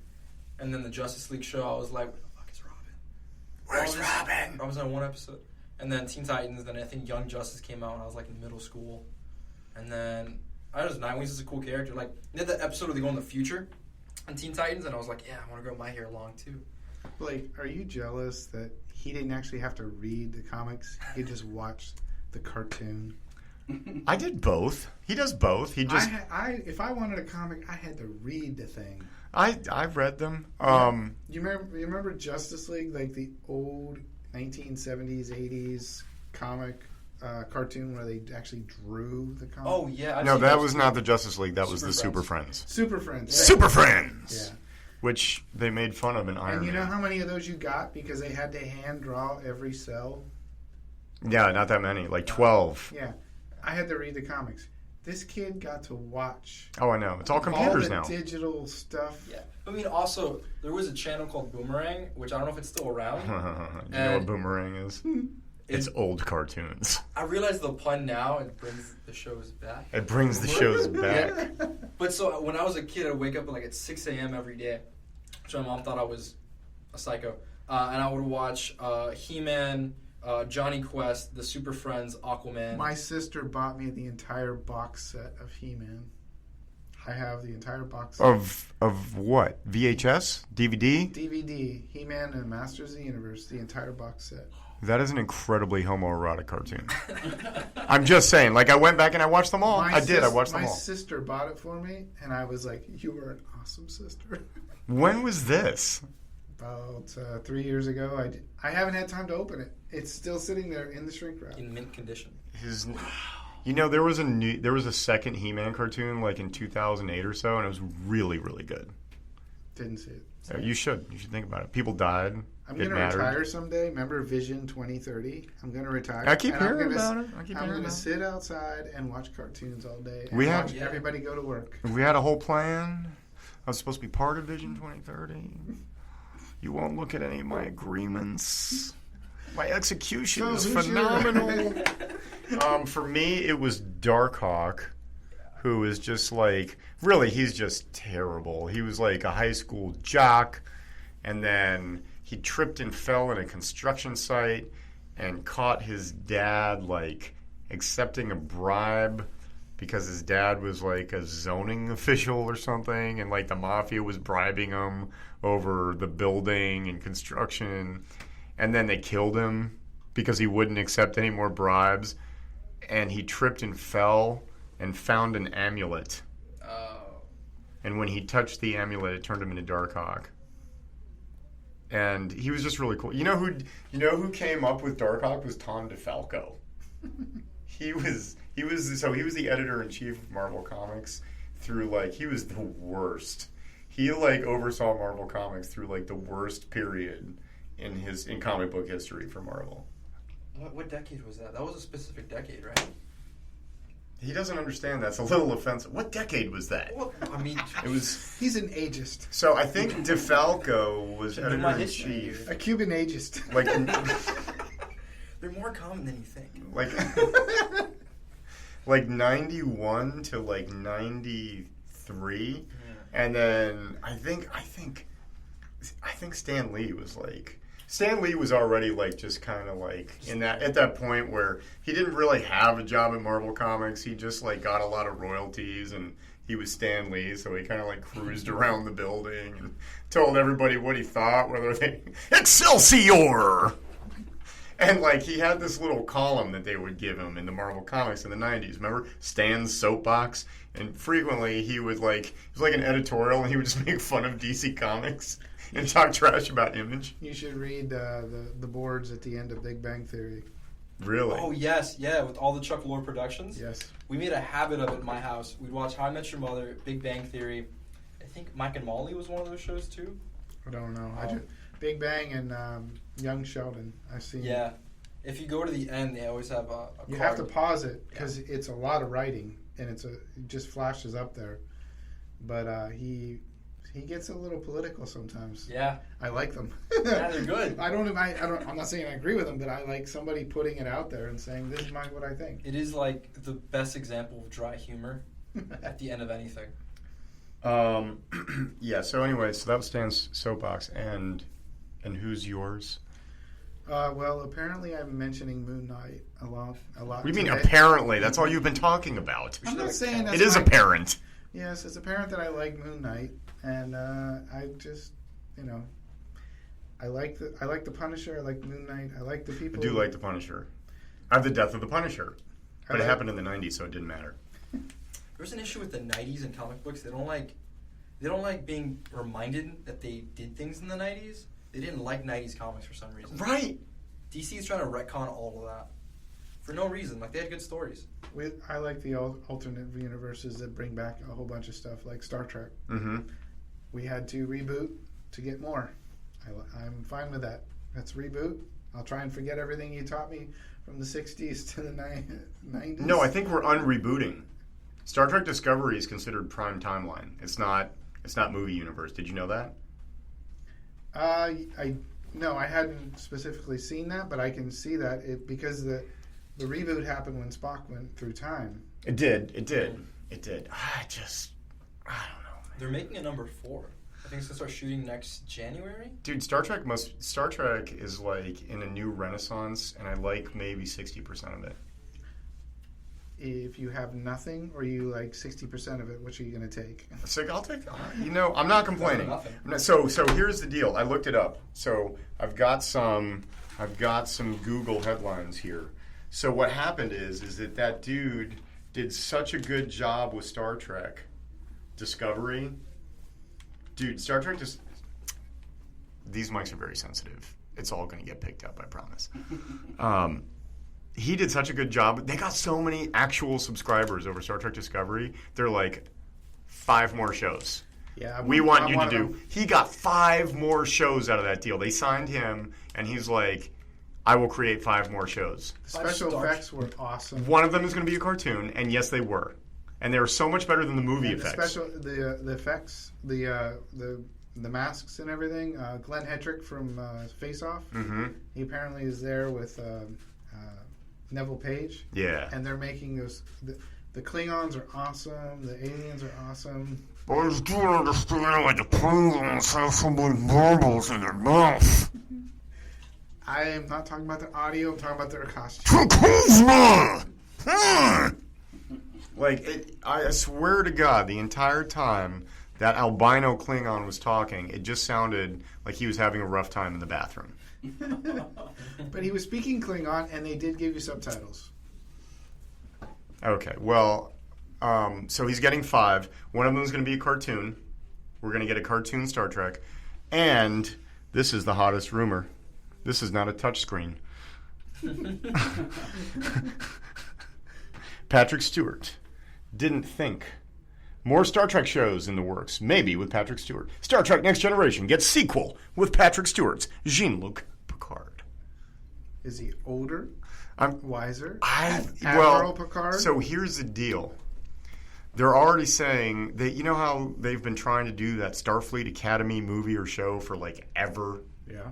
And then the Justice League show, I was like, where the fuck is Robin? Where's Robin? I was on one episode. And then Teen Titans, then I think Young Justice came out when I was like in middle school. And then, I don't know, Nightwing's just a cool character. Like, they had that episode where they go in the future on Teen Titans, and I was like, yeah, I want to grow my hair long too. Blake, are you jealous that he didn't actually have to read the comics? He just watched the cartoon. I did both. He does both. He just. If I wanted a comic, I had to read the thing. I've read them. You remember Justice League, like the old 1970s, 80s comic cartoon where they actually drew the comic? Oh yeah. No, that was not the Justice League. That was the Super Friends. Super Friends. Yeah. Super Friends. Yeah. Which they made fun of in Iron Man. And you know how many of those you got because they had to hand draw every cell? Yeah, not that many. Like 12. Yeah. I had to read the comics. This kid got to watch. Oh, I know. It's all computers now. All the digital stuff. Yeah. I mean, also, there was a channel called Boomerang, which I don't know if it's still around. You know what Boomerang is? It's old cartoons. I realize the pun now. It brings the shows back. It brings the shows back. But so when I was a kid, I'd wake up like at 6 a.m. every day. So my mom thought I was a psycho. And I would watch He-Man, Johnny Quest, the Super Friends, Aquaman. My sister bought me the entire box set of He-Man. I have the entire box set. Of what? VHS? DVD? DVD. He-Man and Masters of the Universe. The entire box set. That is an incredibly homoerotic cartoon. I'm just saying. Like, I went back and I watched them all. I watched them all. My sister bought it for me, and I was like, you were an awesome sister. When was this? About 3 years ago. I haven't had time to open it. It's still sitting there in the shrink wrap. In mint condition. You know, there was a second He-Man cartoon like in 2008 or so, and it was really, really good. Didn't see it. You should think about it. People died. I'm going to retire someday. Remember Vision 2030? I'm going to retire. I keep hearing about it. I'm going to sit outside and watch cartoons all day and watch everybody go to work. We had a whole plan. I was supposed to be part of Vision 2030. You won't look at any of my agreements. My execution is phenomenal. For me, it was Darkhawk, who is just like, really, he's just terrible. He was like a high school jock, and then he tripped and fell in a construction site and caught his dad, like, accepting a bribe because his dad was, like, a zoning official or something, and, like, the mafia was bribing him over the building and construction. And then they killed him because he wouldn't accept any more bribes. And he tripped and fell and found an amulet. Oh. and when he touched the amulet, it turned him into Darkhawk. And he was just really cool. You know who came up with Darkhawk was Tom DeFalco. He was the editor-in-chief of Marvel Comics through, like, he was the worst. He, like, oversaw Marvel Comics through, like, the worst period in comic book history for Marvel. What decade was that? That was a specific decade, right? He doesn't understand. That's a little offensive. What decade was that? Well, I mean, it was. He's an ageist. So I think DeFalco was editor-in-chief. A Cuban ageist. Like, they're more common than you think. Like 91 to like 93, and then I think Stan Lee was like. Stan Lee was already like just kind of like at that point where he didn't really have a job at Marvel Comics. He just like got a lot of royalties, and he was Stan Lee, so he kind of like cruised around the building and told everybody what he thought, whether they Excelsior. And like he had this little column that they would give him in the Marvel Comics in the 90s. Remember Stan's Soapbox? And frequently it was like an editorial, and he would just make fun of DC Comics and talk trash about Image. You should read the boards at the end of Big Bang Theory. Really? Oh, yes, yeah, with all the Chuck Lorre productions. Yes. We made a habit of it in my house. We'd watch How I Met Your Mother, Big Bang Theory. I think Mike and Molly was one of those shows, too. I don't know. Big Bang and Young Sheldon. I've seen. Yeah. If you go to the end, they always have a You card. have to pause it because it's a lot of writing, and it just flashes up there. But he gets a little political sometimes. Yeah. I like them. Yeah, they're good. I'm not saying I agree with them, but I like somebody putting it out there and saying, this is what I think. It is like the best example of dry humor at the end of anything. Yeah, so anyway, so that was Stan's Soapbox, and who's yours? Well, apparently I'm mentioning Moon Knight a lot. What do you mean today. apparently? That's all you've been talking about. I'm not saying that's it is apparent. Yes, it's apparent that I like Moon Knight, and I just, I like the Punisher. I like Moon Knight. I like the people. I do like the Punisher. I have the Death of the Punisher, but it happened in the 90s, so it didn't matter. There's an issue with the 90s in comic books. They don't like being reminded that they did things in the 90s. They didn't like 90s comics for some reason. Right. DC is trying to retcon all of that for no reason. Like, they had good stories. I like the alternate universes that bring back a whole bunch of stuff, like Star Trek. Mm-hmm. We had to reboot to get more. I'm fine with that. Let's reboot. I'll try and forget everything you taught me from the 60s to the 90s. No, I think we're unrebooting. Star Trek Discovery is considered prime timeline. It's not movie universe. Did you know that? No, I hadn't specifically seen that, but I can see that because the reboot happened when Spock went through time. It did. I don't know, man. They're making a number 4. I think it's going to start shooting next January. Dude, Star Trek is like in a new renaissance, and I like maybe 60% of it. If you have nothing, or you like 60% of it, which are you going to take? So I'll take. I'm not complaining. So here's the deal. I looked it up. So I've got some Google headlines here. So what happened is that dude did such a good job with Star Trek Discovery. Dude, Star Trek just. These mics are very sensitive. It's all going to get picked up, I promise. He did such a good job. They got so many actual subscribers over Star Trek Discovery. They're like 5 more shows. Yeah, we want you to do. He got 5 more shows out of that deal. They signed him, and he's like, I will create 5 more shows. The special effects were awesome. One of them is going to be a cartoon, and yes, they were. And they were so much better than the movie effects. The effects, the masks and everything. Glenn Hedrick from Face Off. Mm-hmm. He apparently is there with Neville Page. Yeah. And they're making those. The Klingons are awesome. The aliens are awesome. But I just don't understand why the Klingons have so many marbles in their mouth. I am not talking about their audio. I'm talking about their costumes. I swear to God, the entire time that albino Klingon was talking, it just sounded like he was having a rough time in the bathroom. But he was speaking Klingon, and they did give you subtitles. Okay, well, So he's getting 5. One of them is going to be a cartoon. We're going to get a cartoon Star Trek. And this is the hottest rumor. This is not a touchscreen. Patrick Stewart didn't think. More Star Trek shows in the works, maybe with Patrick Stewart. Star Trek Next Generation gets sequel with Patrick Stewart's Jean-Luc Picard. Is he older? Wiser? Admiral Picard? So here's the deal. They're already saying that, you know how they've been trying to do that Starfleet Academy movie or show for like ever? Yeah.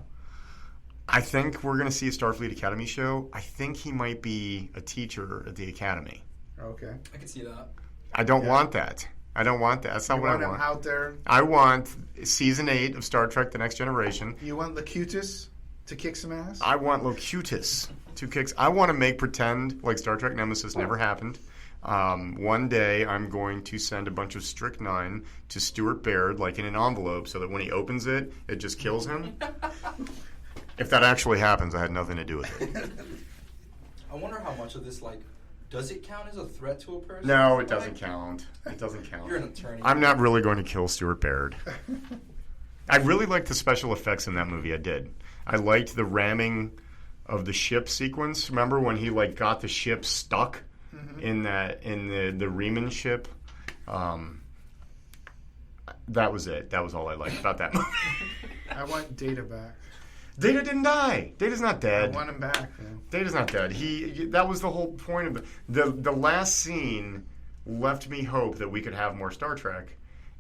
I think we're going to see a Starfleet Academy show. I think he might be a teacher at the Academy. Okay. I can see that. I don't want that. I don't want that. That's not what I want. Him out there. I want season 8 of Star Trek: The Next Generation. You want Locutus to kick some ass? I want Locutus to kick. I want to make pretend like Star Trek Nemesis never happened. One day I'm going to send a bunch of strychnine to Stuart Baird, like in an envelope, so that when he opens it, it just kills him. If that actually happens, I had nothing to do with it. I wonder how much of this, like, does it count as a threat to a person? No, it doesn't count. It doesn't count. You're an attorney. I'm not really going to kill Stuart Baird. I really liked the special effects in that movie. I did. I liked the ramming of the ship sequence. Remember when he like got the ship stuck in the Riemann ship? That was it. That was all I liked about that movie. I want Data back. Data didn't die. Data's not dead. I want him back, man. Data's not dead. That was the whole point of the last scene left me hope that we could have more Star Trek.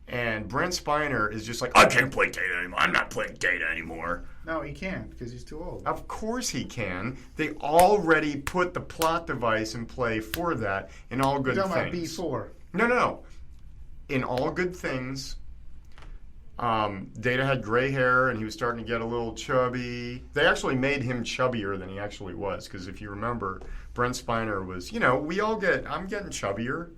And Brent Spiner is just like, I can't play Data anymore. I'm not playing Data anymore. No, he can't because he's too old. Of course he can. They already put the plot device in play for that in All Good You're talking Things. about B4. No. In All Good Things, Data had gray hair and he was starting to get a little chubby. They actually made him chubbier than he actually was because if you remember, Brent Spiner was, I'm getting chubbier.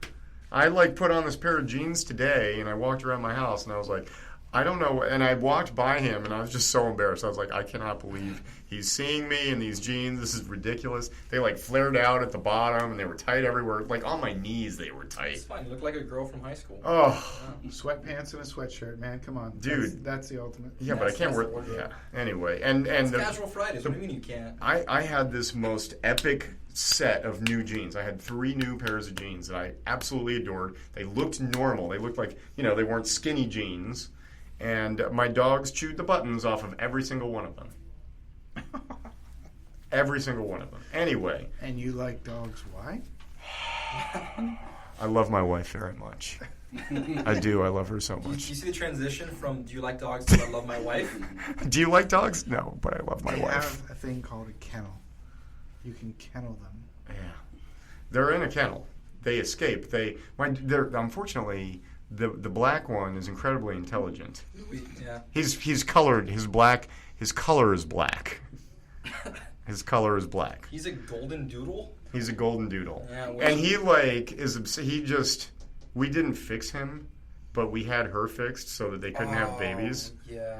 I put on this pair of jeans today and I walked around my house and I was like, I don't know. And I walked by him and I was just so embarrassed. I was like, I cannot believe he's seeing me in these jeans. This is ridiculous. They flared out at the bottom and they were tight everywhere. On my knees they were tight. It's fine. You look like a girl from high school. Oh. Yeah. Sweatpants and a sweatshirt, man. Come on. Dude. That's the ultimate. Yeah, but I can't wear. Yeah. Anyway. And it's casual Fridays. What do you mean you can't? I had this most epic set of new jeans. I had 3 new pairs of jeans that I absolutely adored. They looked normal. They looked like, they weren't skinny jeans. And my dogs chewed the buttons off of every single one of them. Every single one of them. Anyway. And you like dogs, why? I love my wife very much. I do. I love her so much. Do you see the transition from do you like dogs to I love my wife? Do you like dogs? No, but I love my wife. They have a thing called a kennel. You can kennel them. Yeah. They're in a kennel. They escape. Unfortunately, the black one is incredibly intelligent. Yeah. He's colored. His color is black. His color is black. He's a golden doodle? He's a golden doodle. Yeah, and we didn't fix him, but we had her fixed so that they couldn't have babies. Yeah.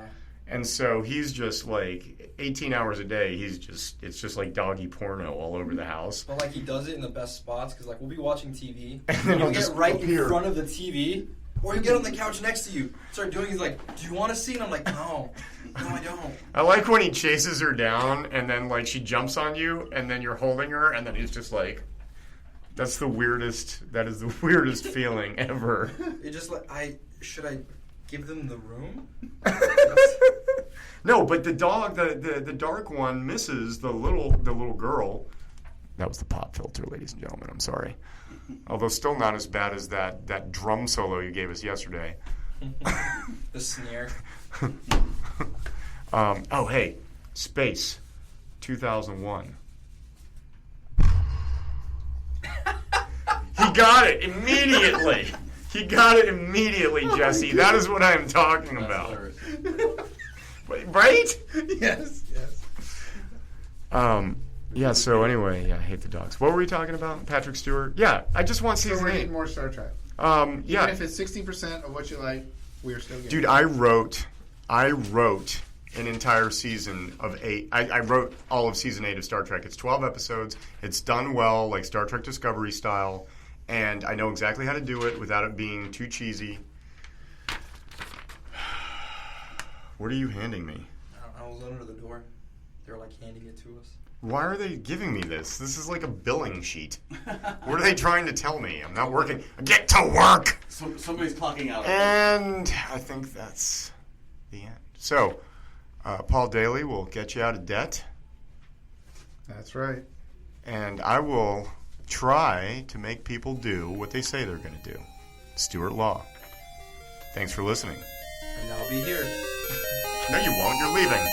And so he's just 18 hours a day, it's just like doggy porno all over the house. But he does it in the best spots because we'll be watching TV and then he'll get right in front of the TV or he'll get on the couch next to you, start doing, he's like, do you want to see? And I'm like, no, I don't. I like when he chases her down and then she jumps on you and then you're holding her and then he's just that is the weirdest feeling ever. It just should I give them the room? No, but the dog, the dark one misses the little girl. That was the pop filter, ladies and gentlemen. I'm sorry. Although still not as bad as that drum solo you gave us yesterday. The sneer. Hey, Space 2001. He got it immediately. Jesse. That is what I am talking about. Right? Yes. Yeah, so anyway, I hate the dogs. What were we talking about? Patrick Stewart? Yeah, I just want season 8. we're getting more Star Trek. Yeah. Even if it's 16% of what you like, we're still getting Dude, I wrote an entire season of 8. I wrote all of season 8 of Star Trek. It's 12 episodes. It's done well, like Star Trek Discovery style. and I know exactly how to do it without it being too cheesy. What are you handing me? I was under the door. They were like handing it to us. Why are they giving me this? This is like a billing sheet. What are they trying to tell me? I'm not working. Get to work! Somebody's clocking out. And I think that's the end. So, Paul Daly will get you out of debt. That's right. And I will try to make people do what they say they're going to do. Stuart Law. Thanks for listening. And I'll be here. No, you won't. You're leaving.